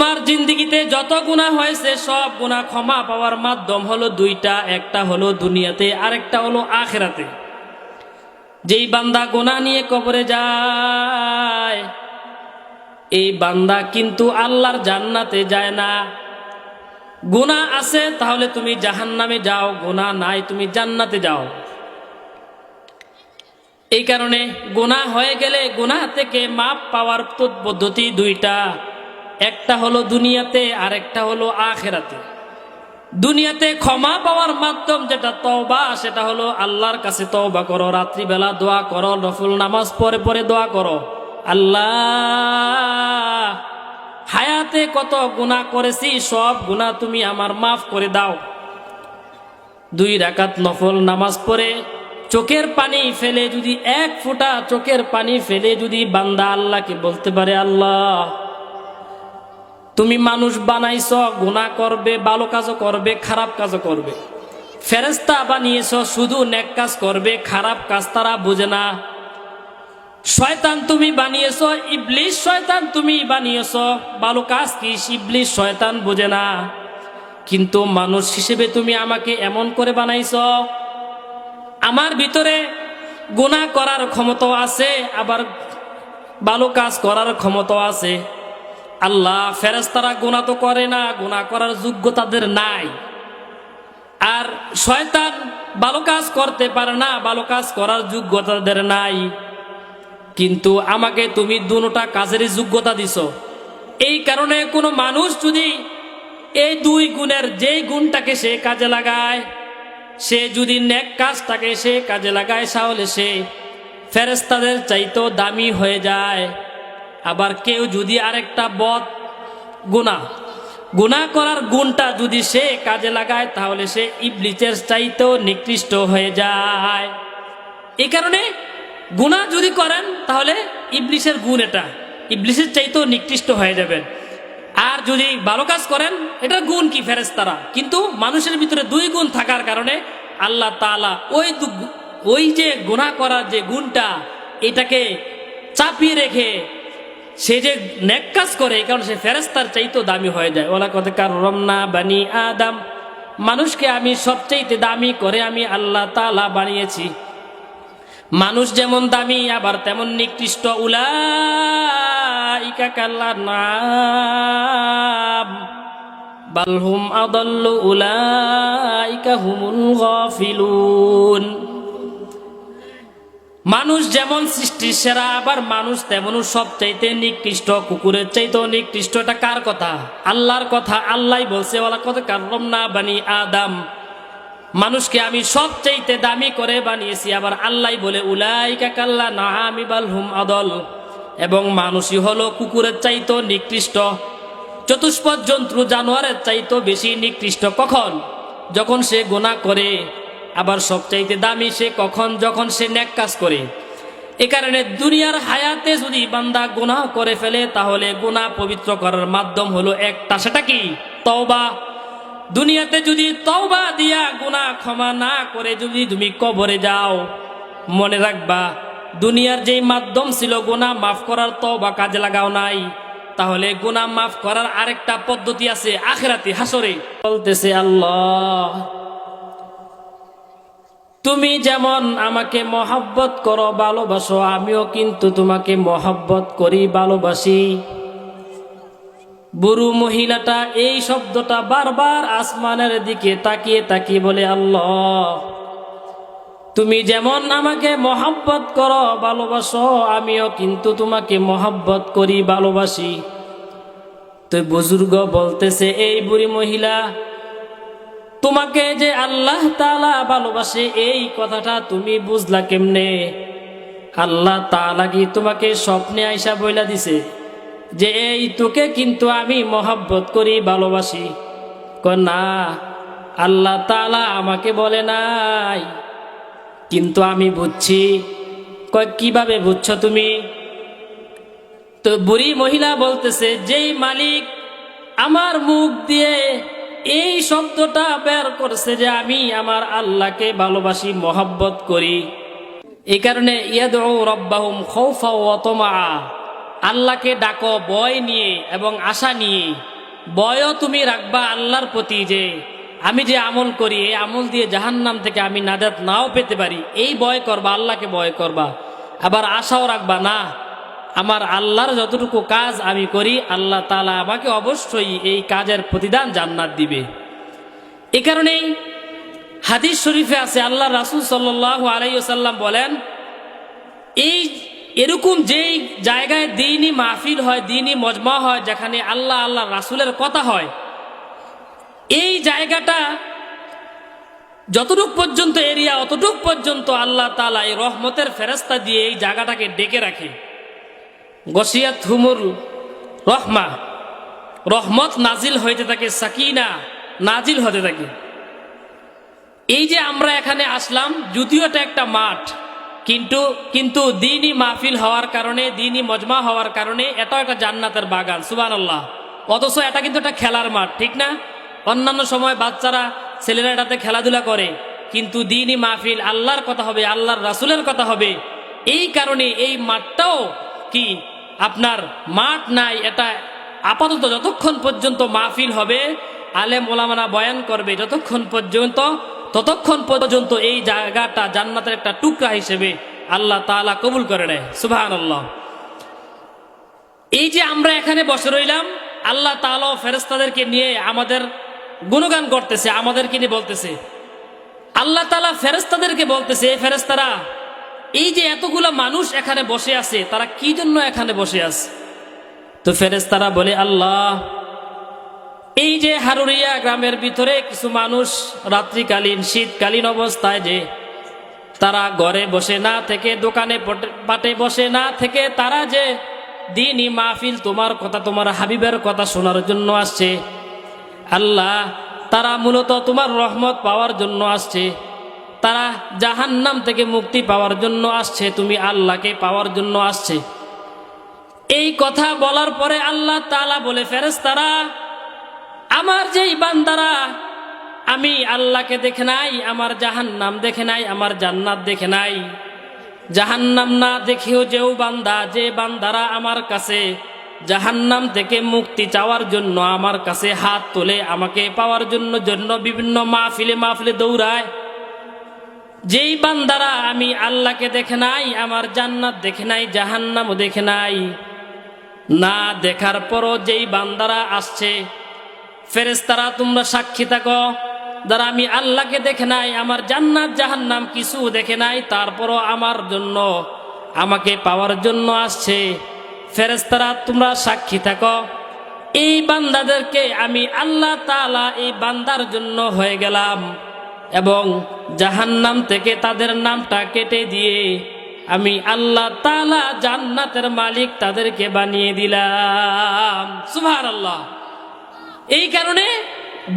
তোমার জিন্দেগিতে যত গুনাহ হয়েছে সব গুনাহ ক্ষমা পাওয়ার মাধ্যম হলো দুইটা, একটা হলো দুনিয়াতে, আরেকটা হলো আখিরাতে। যেই বান্দা গুনাহ নিয়ে কবরে যায়, এই বান্দা কিন্তু আল্লাহর জান্নাতে যায় না। গুনাহ আছে তাহলে তুমি জাহান্নামে যাও, গুনাহ নাই তুমি জান্নাতে যাও। এই কারণে গুনাহ হয়ে গেলে গুনাহ থেকে মাপ পাওয়ার পদ্ধতি দুইটা, একটা হলো দুনিয়াতে আর একটা হলো আখিরাতে। দুনিয়াতে ক্ষমা পাওয়ার মাধ্যম যেটা তওবা, সেটা হলো আল্লাহর কাছে তওবা করো, রাত্রিবেলা দোয়া করো, নফল নামাজ পড়ে পড়ে দোয়া করো, আল্লাহ হায়াতে কত গুনাহ করেছি সব গুনাহ তুমি আমার মাফ করে দাও। 2 রাকাত নফল নামাজ পড়ে চোখের পানি ফেলে যদি, 1 ফোঁটা চোখের পানি ফেলে যদি বান্দা আল্লাহকে বলতে পারে, আল্লাহ তুমি মানুষ বানাইছ, গুনাহ করবে, ভালো কাজও করবে, খারাপ কাজও করবে। ফেরেশতা বানিয়েছ শুধু নেক কাজ করবে, খারাপ কাজ তারা বোঝে না। শয়তান তুমি বানিয়েছ, ইবলিস শয়তান তুমি বানিয়েছ, ভালো কাজ কি ইবলিস শয়তান বোঝে না। কিন্তু মানুষ হিসেবে তুমি আমাকে এমন করে বানাইছ, আমার ভিতরে গুনাহ করার ক্ষমতা আছে, আবার ভালো কাজ করার ক্ষমতা আছে। আল্লাহ ফেরেশতারা গুনাহ তো করে না, গুনাহ করার যোগ্যতা তাদের নাই। আর শয়তান ভালো কাজ করতে পারে না, ভালো কাজ করার যোগ্যতা তাদের নাই। কিন্তু আমাকে তুমি দুটোটা কাজেরই যোগ্যতা দিছো। এই কারণে কোনো মানুষ যদি এই 2 গুণের যেই গুণটাকে সে কাজে লাগায়, সে যদি নেক কাজটাকে সে কাজে লাগায়, তাহলে সে ফেরেশতাদের চাইতেও দামি হয়ে যায়। আবার কেউ যদি আরেকটা বদ গুনাহ করার গুণটা যদি সে কাজে লাগায়, তাহলে সে ইবলিসের চাইতেও নিকৃষ্ট হয়ে যায়। এই কারণে গুনাহ যদি করেন তাহলে ইবলিসের গুণ, এটা ইবলিসের চাইতেও নিকৃষ্ট হয়ে যাবেন। আর যদি ভালো কাজ করেন, এটার গুণ কি ফেরেশতারা। কিন্তু মানুষের ভিতরে 2 গুণ থাকার কারণে আল্লাহ তাআলা ওই যে গুনাহ করার যে গুণটা, এটাকে চাপিয়ে রেখে সে যে নেক কাজ করে, এই কারণে সে ফেরেশতার চাইতেও দামি হয়ে যায়। ওলা কথা কাররামনা বানি আদম, মানুষকে আমি সবচাইতে দামি করে আমি আল্লাহ তাআলা বানিয়েছি। মানুষ যেমন দামি আবার তেমন নিকৃষ্ট। উলাইকা কাল্লানাম বাল হুম আদাল্লু উলাইকা হুমুল গাফিলুন। মানুষ যেমন সৃষ্টির সেরা, আবার মানুষ তেমনও সবচাইতে নিকৃষ্ট, কুকুরের চাইতেও নিকৃষ্ট। এটা কার কথা? আল্লাহর কথা। আল্লাহ বলছে ওয়ালা কদ কাররামনা বানি আদম, মানুষকে আমি সবচাইতে দামি করে বানিয়েছি। আবার আল্লাহ বলে উলাইকা কাল্লানাম বাল হুম আদল, এবং মানুষই হলো কুকুরের চাইতেও নিকৃষ্ট, চতুষ্পদ জন্তু জানোয়ারের চাইতেও বেশি নিকৃষ্ট। কখন? যখন সে গুনাহ করে। আবার সবচাইতে দামি সে কখন? যখন সে নেক কাজ করে। এ কারণে দুনিয়ার হায়াতে যদি বান্দা গুনাহ করে ফেলে, তাহলে গুনাহ পবিত্র করার মাধ্যম হলো একটা, সেটা কি? তওবা। দুনিয়াতে যদি তওবা দিয়া গুনাহ ক্ষমা না করে যদি তুমি কবরে যাও, মনে রাখবা দুনিয়ার যেই মাধ্যম ছিল গুনাহ মাফ করার, তওবা কাজে লাগাও নাই, তাহলে গুনাহ মাফ করার আরেকটা পদ্ধতি আছে আখিরাতে, হাসরে। বলতেছে আল্লাহ তুমি যেমন আমাকে মহব্বত করো, ভালোবাসো, আমিও কিন্তু তোমাকে মহব্বত করি, ভালোবাসি। বুড়ো মহিলাটা এই শব্দটা বারবার আসমানের দিকে তাকিয়ে তাকিয়ে বলে, আল্লাহ তুমি যেমন আমাকে মহব্বত করো, ভালোবাসো, আমিও কিন্তু তোমাকে মহব্বত করি, ভালোবাসি। তো বুজুর্গ বলতেছে, এই বুড়ি মহিলা, তোমাকে যে আল্লাহ তাআলা ভালোবাসে এই কথাটা তুমি বুঝলা কেমনে? আল্লাহ তাআলা কি তোমাকে স্বপ্নে আইসা বইলা দিছে যে এই তোকে কিন্তু আমি মহব্বত করি, ভালোবাসি? কয় না, আল্লাহ তাআলা আমাকে বলে নাই, কিন্তু আমি বুঝছি। কয় কিভাবে বুঝছো তুমি? তো বুড়ি মহিলা বলতেছে, যেই মালিক আমার মুখ দিয়ে এই শব্দটা বের করছে যে আমি আমার আল্লাহকে ভালোবাসি, মহব্বত করি, এই কারণে ইয়াদউ রাব্বাহুম খাউফা ওয়া তামআ, আল্লাহকে ডাকো ভয় নিয়ে এবং আশা নিয়ে। ভয়ও তুমি রাখবা আল্লাহর প্রতি, যে আমি যে আমল করি এই আমল দিয়ে জাহান্নাম থেকে আমি নাজাত নাও পেতে পারি, এই ভয় করবা, আল্লাহকে ভয় করবা। আবার আশাও রাখবা না, আমার আল্লাহর যতটুকু কাজ আমি করি আল্লাহ তাআলা আমাকে অবশ্যই এই কাজের প্রতিদান জান্নাত দিবে। এই কারণেই হাদিস শরীফে আছে, আল্লাহ রাসূল সাল্লাল্লাহু আলাইহি ওয়াসাল্লাম বলেন, এই এরকম যেই জায়গায় দ্বীনি মাহফিল হয়, দ্বীনি মজমা হয়, যেখানে আল্লাহ আল্লাহ রাসূলের কথা হয়, এই জায়গাটা যতটুক পর্যন্ত এরিয়া অতটুক পর্যন্ত আল্লাহ তাআলা এই রহমতের ফেরেশতা দিয়ে এই জায়গাটাকে ডেকে রাখে। গশিয়াত হুমুর রহমা, রহমত নাজিল হইতে থাকে, সাকিনা নাজিল হতে থাকে। এই যে আমরা এখানে আসলাম, যদিও এটা একটা মাঠ, কিন্তু দ্বীনি মাহফিল হওয়ার কারণে, দ্বীনি মজমা হওয়ার কারণে এটাও একটা জান্নাতের বাগান, সুবহানাল্লাহ। অথচ এটা কিন্তু একটা খেলার মাঠ, ঠিক না? অন্যান্য সময় বাচ্চারা ছেলেরা এটাতে খেলাধুলা করে, কিন্তু দ্বীনি মাহফিল আল্লাহর কথা হবে, আল্লাহর রাসূলের কথা হবে। এই কারণে এই মাঠটাও কি আপনার মাঠ নাই, এটা আপাতত যতক্ষণ পর্যন্ত মাহফিল হবে, আলেম ওলামারা বয়ান করবে ততক্ষণ পর্যন্ত এই জায়গাটা জান্নাতের একটা টুকরা হিসেবে আল্লাহ তাআলা কবুল করে নেয়, সুবহানাল্লাহ। এই যে আমরা এখানে বসে রইলাম, আল্লাহ তাআলা ফেরেশতাদেরকে নিয়ে আমাদের গুণগান করতেছে, আমাদেরকে নিয়ে বলতেছে। আল্লাহ তাআলা ফেরেশতাদেরকে বলতেছে, এই ফেরেশতারা, এই যে এতগুলো মানুষ এখানে বসে আছে, তারা কি জন্য এখানে বসে আছে? তো ফেরেশতারা বলে, আল্লাহ, এই যে হারুরিয়া গ্রামের ভিতরে কিছু মানুষ রাত্রিকালীন শীতকালীন অবস্থায় যে তারা ঘরে বসে না থেকে, দোকানে পাটে বসে না থেকে, তারা যে দ্বীনি মাহফিল তোমার কথা, তোমার হাবিবের কথা শোনার জন্য আসছে, আল্লাহ, তারা মূলত তোমার রহমত পাওয়ার জন্য আসছে, তারা জাহান্নাম থেকে মুক্তি পাওয়ার জন্য আসছে, তুমি আল্লাহকে পাওয়ার জন্য আসছে। এই কথা বলার পরে আল্লাহ তাআলা বলে, ফেরেশতারা, আমার যেই বান্দারা আমি আল্লাহকে দেখে নাই, আমার জাহান্নাম দেখে নাই, আমার জান্নাত দেখে নাই, জাহান্নাম না দেখেও যে বান্দারা আমার কাছে জাহান্নাম থেকে মুক্তি চাওয়ার জন্য আমার কাছে হাত তোলে, আমাকে পাওয়ার জন্য বিভিন্ন মাহফিলে দৌড়ায়, যেই বান্দারা আমি আল্লাহকে দেখে নাই, আমার জান্নাত দেখে নাই, জাহান্নামও দেখে নাই, না দেখার পরও যেই বান্দারা আসছে, ফেরেশতারা তোমরা সাক্ষী থাকো, যারা আমি আল্লাহকে দেখে নাই, আমার জান্নাত জাহান্নাম কিছু দেখে নাই, তারপরও আমার জন্য, আমাকে পাওয়ার জন্য আসছে, ফেরেশতারা তোমরা সাক্ষী থাকো, এই বান্দাদেরকে আমি আল্লাহ তাআলা এই বান্দার জন্য হয়ে গেলাম, এবং জাহান্নাম থেকে তাদের নামটা কেটে দিয়ে আমি আল্লাহ তাআলা জান্নাতের মালিক তাদেরকে বানিয়ে দিলাম, সুবহানাল্লাহ। এই কারণে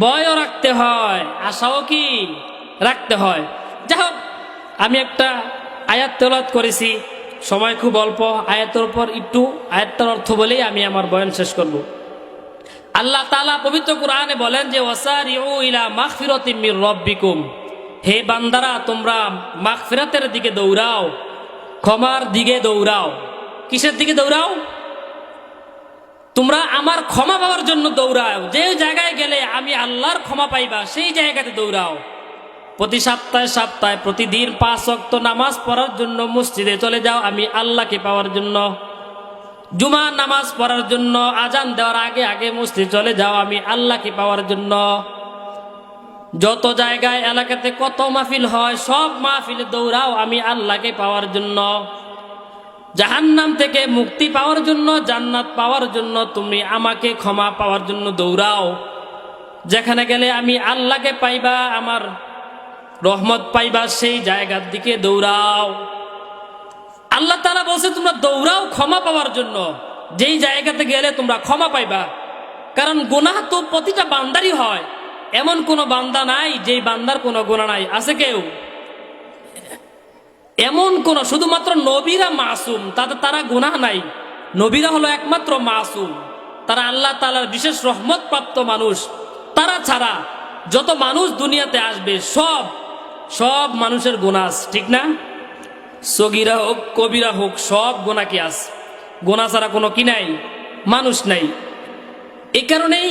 ভয়ও রাখতে হয়, আশাও কি রাখতে হয়। যাই হোক, আমি একটা আয়াত তেলাওয়াত করেছি, সময় খুব অল্প, আয়াতের উপর একটু আয়াতটার অর্থ বলেই আমি আমার বয়ান শেষ করব। আল্লাহ তাআলা পবিত্র কোরআনে বলেন যে, ওয়াসারিউ ইলা মাগফিরাতিম মির রাব্বিকুম, হে বান্দারা, তোমরা মাগফিরাতের দিকে দৌড়াও, ক্ষমার দিকে দৌড়াও। কিসের দিকে দৌড়াও? তোমরা আমার ক্ষমা পাওয়ার জন্য দৌড়াও, যে জায়গায় গেলে আমি আল্লাহর ক্ষমা পাইবা সেই জায়গাতে দৌড়াও। প্রতি সপ্তাহে প্রতিদিন 5 ওয়াক্ত নামাজ পড়ার জন্য মসজিদে চলে যাও, আমি আল্লাহকে পাওয়ার জন্য। জুমা নামাজ পড়ার জন্য আজান দেওয়ার আগে আগে মসজিদে চলে যাও, আমি আল্লাহকে পাওয়ার জন্য। যত জায়গায় এলাকাতে কত মাহফিল হয়, সব মাহফিলে দৌড়াও, আমি আল্লাহকে পাওয়ার জন্য। জাহান্নাম থেকে মুক্তি পাওয়ার জন্য, জান্নাত পাওয়ার জন্য তুমি আমাকে ক্ষমা পাওয়ার জন্য দৌড়াও। যেখানে গেলে আমি আল্লাহকে পাইবা, আমার রহমত পাইবা, সেই জায়গার দিকে দৌড়াও। আল্লাহ তাআলা বলছে তোমরা দৌড়াও ক্ষমা পাওয়ার জন্য, যেই জায়গাতে গেলে তোমরা ক্ষমা পাইবা। কারণ গুনাহ তো প্রতিটা বান্দারই হয়, এমন কোনো বান্দা নাই যেই বান্দার কোনো গুনাহ নাই, আছে কেউ? এমন কোন, শুধুমাত্র নবীরা মাসুম, তারা গুনাহ নাই। নবীরা হলো একমাত্র মাসুম, তারা আল্লাহ তাআলার বিশেষ রহমত প্রাপ্ত মানুষ। তারা ছাড়া যত মানুষ দুনিয়াতে আসবে সব মানুষের গুনাহ আছে, ঠিক না? সগীরা হোক কবিরা হোক, সব গুনাহ কি আছে? গুনাহ ছাড়া কোনো কি নাই, মানুষ নাই। এই কারণেই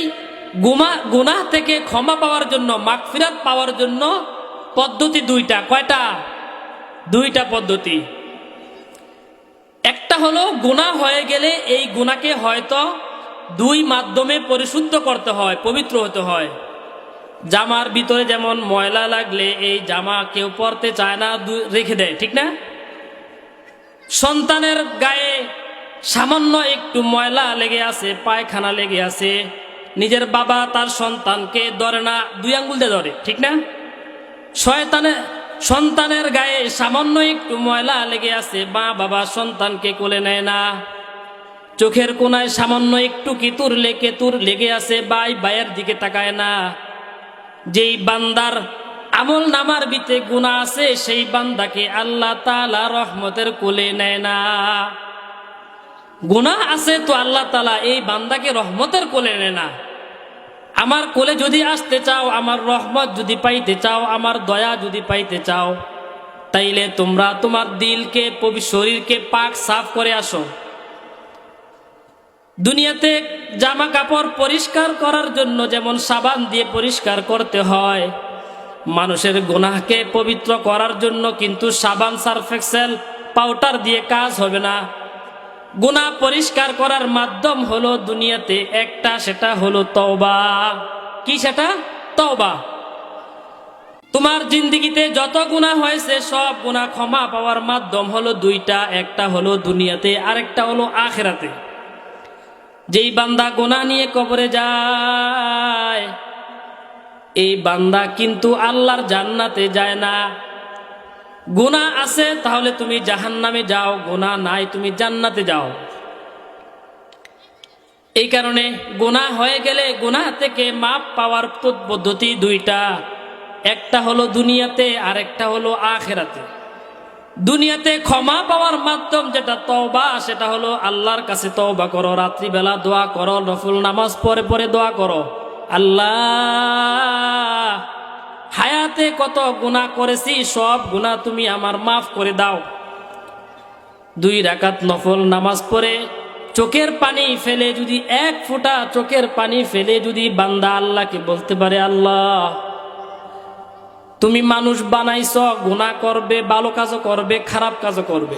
গুনাহ থেকে ক্ষমা পাওয়ার জন্য, মাগফিরাত পাওয়ার জন্য পদ্ধতি দুইটা। কয়টা? দুইটা পদ্ধতি। একটা হলো গুনাহ হয়ে গেলে এই গুনাহকে হয়তো দুই মাধ্যমে পরিশুদ্ধ করতে হয়, পবিত্র হতে হয়। জামার ভিতরে যেমন ময়লা লাগলে এই জামা কেউ পরতে চায় না, রেখে দেয়, ঠিক না? সন্তানের গায়ে সামান্য একটু ময়লা লেগে আছে, পায়খানা লেগে আছে, নিজের বাবা তার সন্তানকে ধরে না, দুই আঙ্গুল দিয়ে ধরে, ঠিক না? সন্তানের গায়ে সামান্য একটু ময়লা লেগে আছে, মা বাবা সন্তানকে কোলে নেয় না। চোখের কোনায় সামান্য একটু কেতুর লেগে আছে, ভাইয়ের দিকে তাকায় না। যেই বান্দার আমল নামার ভিতরে গুনাহ আছে সেই বান্দাকে আল্লাহ তাআলা রহমতের কোলে নেয় না। গুনাহ আছে তো আল্লাহ তাআলা এই বান্দাকে রহমতের কোলে নেয় না। আমার কোলে যদি আসতে চাও, আমার রহমত যদি পাইতে চাও, আমার দয়া যদি পাইতে চাও, তাইলে তোমরা তোমার দিলকে, শরীরকে পাক সাফ করে আসো। দুনিয়াতে জামা কাপড় পরিষ্কার করার জন্য যেমন সাবান দিয়ে পরিষ্কার করতে হয়, মানুষের গুনাহকে পবিত্র করার জন্য কিন্তু সাবান, সার্ফ এক্সেল, পাউডার দিয়ে কাজ হবে না। গুনাহ পরিষ্কার করার মাধ্যম হলো দুনিয়াতে একটা, সেটা হলো তওবা। কি সেটা? তওবা। তোমার জিন্দেগিতে যত গুনাহ হয়েছে সব গুনাহ ক্ষমা পাওয়ার মাধ্যম হলো দুইটা, একটা হলো দুনিয়াতে, আরেকটা হলো আখিরাতে। যেই বান্দা গুনাহ নিয়ে কবরে যায়, এই বান্দা কিন্তু আল্লাহর জান্নাতে যায় না। গুনাহ আছে তাহলে তুমি জাহান্নামে যাও, গুনাহ নাই তুমি জান্নাতে যাও। এই কারণে গুনাহ হয়ে গেলে গুনাহ থেকে মাপ পাওয়ার পদ্ধতি দুইটা, একটা হলো দুনিয়াতে, আরেকটা হলো আখিরাতে। দুনিয়াতে ক্ষমা পাওয়ার মাধ্যম যেটা তওবা, সেটা হলো আল্লাহর কাছে তওবা করো, রাত্রিবেলা দোয়া করো, নফল নামাজ পড়ে পড়ে দোয়া করো, আল্লাহ হায়াতে কত গুনাহ করেছি সব গুনাহ তুমি আমার মাফ করে দাও। 2 রাকাত নফল নামাজ পড়ে চোখের পানি ফেলে, যদি 1 ফোঁটা চোখের পানি ফেলে যদি বান্দা আল্লাহকে বলতে পারে, আল্লাহ তুমি মানুষ বানাইছ, গুনাহ করবে, ভালো কাজও করবে, খারাপ কাজও করবে।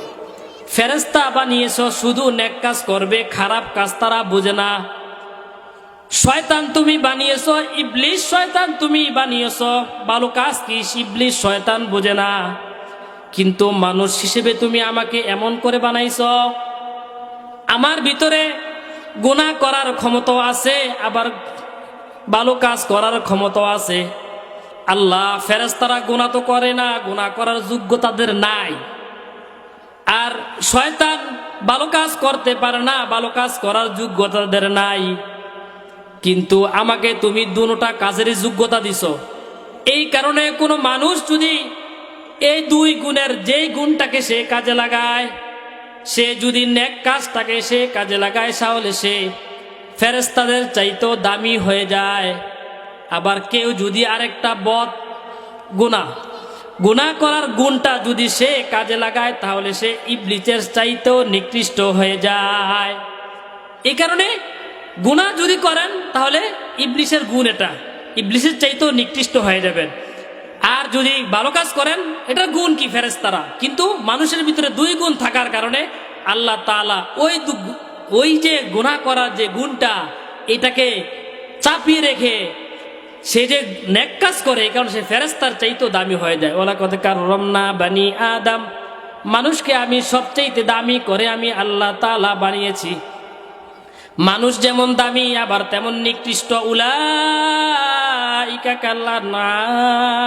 ফেরেশতা বানিয়েছ শুধু নেক কাজ করবে, খারাপ কাজ তারা বোঝে না। শয়তান তুমি বানিয়েছ, ইবলিস শয়তান তুমি বানিয়েছ, ভালো কাজ কি ইবলিস শয়তান বোঝে না। কিন্তু মানুষ হিসেবে তুমি আমাকে এমন করে বানাইছ, আমার ভিতরে গুনাহ করার ক্ষমতা আছে, আবার ভালো কাজ করার ক্ষমতা আছে। আল্লাহ ফেরেশতারা গুনাহ তো করে না, গুনাহ করার যোগ্যতা তাদের নাই। আর শয়তান ভালো কাজ করতে পারে না, ভালো কাজ করার যোগ্যতা তাদের নাই। কিন্তু আমাকে তুমি দুটোটা কাজের যোগ্যতা দিছো। এই কারণে কোনো মানুষ যদি এই 2 গুণের যেই গুণটাকে সে কাজে লাগায়, সে যদি নেক কাজটাকে সে কাজে লাগায়, তাহলে সে ফেরেশতাদের চাইতেও দামি হয়ে যায়। আবার কেউ যদি আরেকটা বদ গুনাহ করার গুণটা যদি সে কাজে লাগায়, তাহলে সে ইবলিসের চাইতেও নিকৃষ্ট হয়ে যায়। এই কারণে গুনাহ যদি করেন তাহলে ইবলিসের গুণ, এটা ইবলিসের চাইতেও নিকৃষ্ট হয়ে যাবেন। আর যদি ভালো কাজ করেন, এটার গুণ কি ফেরেশতারা। কিন্তু মানুষের ভিতরে 2 গুণ থাকার কারণে আল্লাহ তাআলা ওই যে গুনাহ করার যে গুণটা, এটাকে চাপিয়ে রেখে সে যে নেক কাজ করে, এই কারণে সে ফেরেশতার চাইতেও দামি হয়ে যায়। ওয়ালাকাদ কাররামনা বানি আদম, মানুষকে আমি সবচাইতে দামি করে আমি আল্লাহ তাআলা বানিয়েছি। মানুষ যেমন দামি আবার তেমন নিকৃষ্ট। উলাইকা কাল্লানাম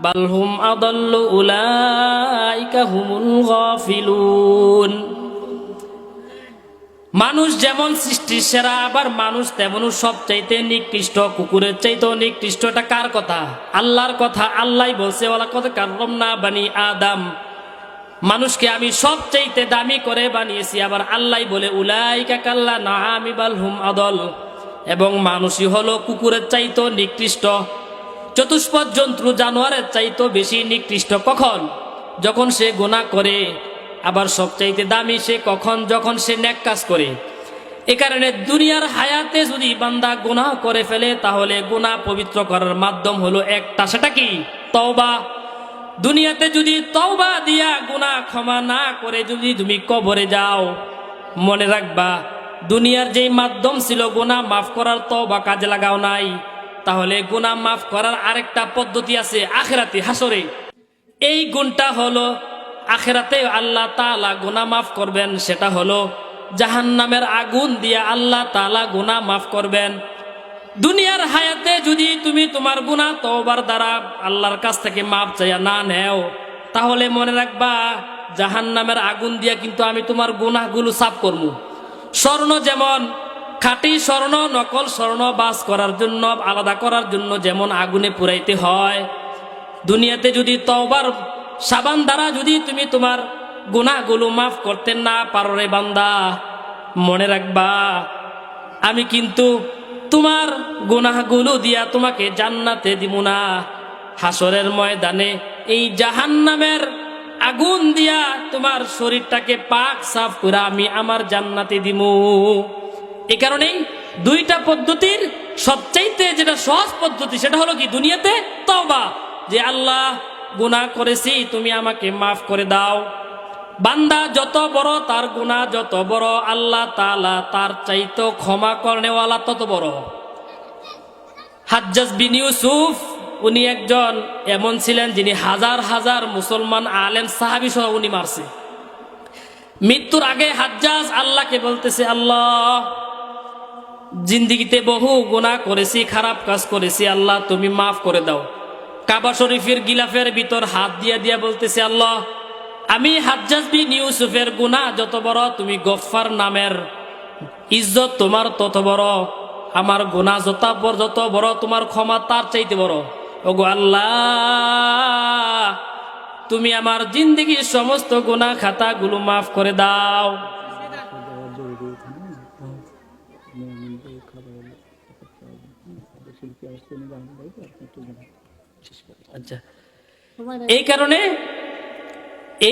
বাল হুম আদাল্লু উলাইকা হুমুল গাফিলুন। মানুষ যেমন সৃষ্টির সেরা, আবার মানুষ তেমনও সবচাইতে নিকৃষ্ট, কুকুরের চাইতেও নিকৃষ্ট। এটা কার কথা? আল্লাহর কথা। আল্লাহ বলছে ওয়ালাকাদ কাররামনা বানি আদম, মানুষকে আমি সবচাইতে দামি করে বানিয়েছি। আবার আল্লাহ বলে উলাইকা কাল্লানাম বাল হুম আদল, এবং মানুষই হলো কুকুরের চাইতেও নিকৃষ্ট, চতুষ্পদ জন্তু জানোয়ারের চাইতেও বেশি নিকৃষ্ট। কখন? যখন সে গুনাহ করে। আবার সবচাইতে দামি সে কখন? যখন সে নেক কাজ করে। এ কারণে দুনিয়ার হায়াতে যদি বান্দা গুনাহ করে ফেলে তাহলে গুনাহ পবিত্র করার মাধ্যম হলো একটা, সেটা কি? তওবা। দুনিয়াতে যদি তওবা দিয়া গুনাহ ক্ষমা না করে যদি তুমি কবরে যাও, মনে রাখবা দুনিয়ার যেই মাধ্যম ছিল গুনাহ মাফ করার, তওবা কাজে লাগাও নাই, তাহলে গুনাহ মাফ করার আরেকটা পদ্ধতি আছে আখিরাতে, হাসরে। এই গুণটা হলো আখিরাতে আল্লাহ তাআলা গুনাহ মাফ করবেন, সেটা হলো জাহান্নামের আগুন দিয়া আল্লাহ তাআলা গুনাহ মাফ করবেন। দুনিয়ার হায়াতে যদি তুমি তোমার গুনাহ তওবার দ্বারা আল্লাহর কাছ থেকে মাফ চাইয়া না নেও, তাহলে মনে রাখবা জাহান্নামের আগুন দিয়া কিন্তু আমি তোমার গুনাহগুলো সাফ করবো। স্বর্ণ যেমন খাঁটি স্বর্ণ নকল স্বর্ণ বাস করার জন্য, আলাদা করার জন্য যেমন আগুনে পুরাইতে হয়, দুনিয়াতে যদি তওবার সাবান দ্বারা যদি তুমি তোমার গুনাহগুলো মাফ করতে না পারো রে বান্দা, মনে রাখবা আমি কিন্তু তোমার গুনাহগুলো দিয়া তোমাকে জান্নাতে দিব না। হাসরের ময়দানে এই জাহান্নামের আগুন দিয়া তোমার শরীরটাকে পাক সাফ করে আমি আমার জান্নাতে দিব। এই কারণেই দুইটা পদ্ধতির সবচাইতে যেটা সহজ পদ্ধতি সেটা হলো কি? দুনিয়াতে তওবা, যে আল্লাহ গুনাহ করেছি তুমি আমাকে মাফ করে দাও। বান্দা যত বড় তার গুনাহ যত বড়, আল্লাহ তাআলা তার চাইতে ক্ষমা করনেওয়ালা তত বড়। হাজ্জাজ বিন ইউসুফ উনি একজন এমন ছিলেন যিনি হাজার হাজার মুসলমান আলেম সাহাবী সহ উনি মারছে। মৃত্যুর আগে হাজ্জাজ আল্লাহকে বলতেছে, আল্লাহ জিন্দিগিতে বহু গুনাহ করেছি, খারাপ কাজ করেছি, আল্লাহ তুমি মাফ করে দাও। কাবা শরীফের গিলাফের ভিতর হাত দিয়া দিয়া বলতেছে, আল্লাহ আমি হাজ্জাজ বিন ইউসুফের গুনাহ যত বড়, তুমি গফফার নামের ইজ্জত তোমার তত বড়, আমার গুনাহ যত বড় তোমার ক্ষমা তার চাইতে বড়। ওগো আল্লাহ তুমি আমার জিন্দেগির সমস্ত গুনাহ খাতাগুলো মাফ করে দাও। আচ্ছা, এই কারণে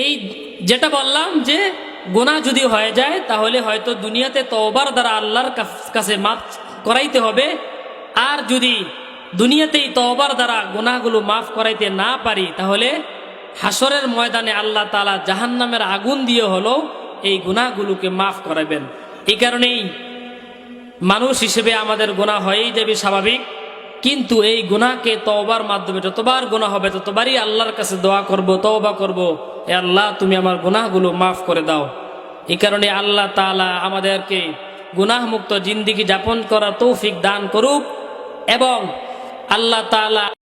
এই যেটা বললাম যে গুনাহ যদি হয়ে যায় তাহলে হয়তো দুনিয়াতে তওবার দ্বারা আল্লাহর কাছে মাফ করাইতে হবে। আর যদি দুনিয়াতেই তওবার দ্বারা গুনাহগুলো মাফ করাইতে না পারি, তাহলে হাসরের ময়দানে আল্লাহ তাআলা জাহান্নামের আগুন দিয়ে হলো এই গুনাহগুলোকে মাফ করাবেন। এই কারণেই মানুষ হিসেবে আমাদের গুনাহ হয়েই যাবে স্বাভাবিক, কিন্তু এই গুনাহকে তওবার মাধ্যমে যতবার গুনাহ হবে ততবারই আল্লাহর কাছে দোয়া করব, তওবা করব, এ আল্লাহ তুমি আমার গুনাহগুলো মাফ করে দাও। এই কারণে আল্লাহ তাআলা আমাদেরকে গুনাহ মুক্ত জিন্দেগি যাপন করার তৌফিক দান করুক এবং আল্লাহ তাআলা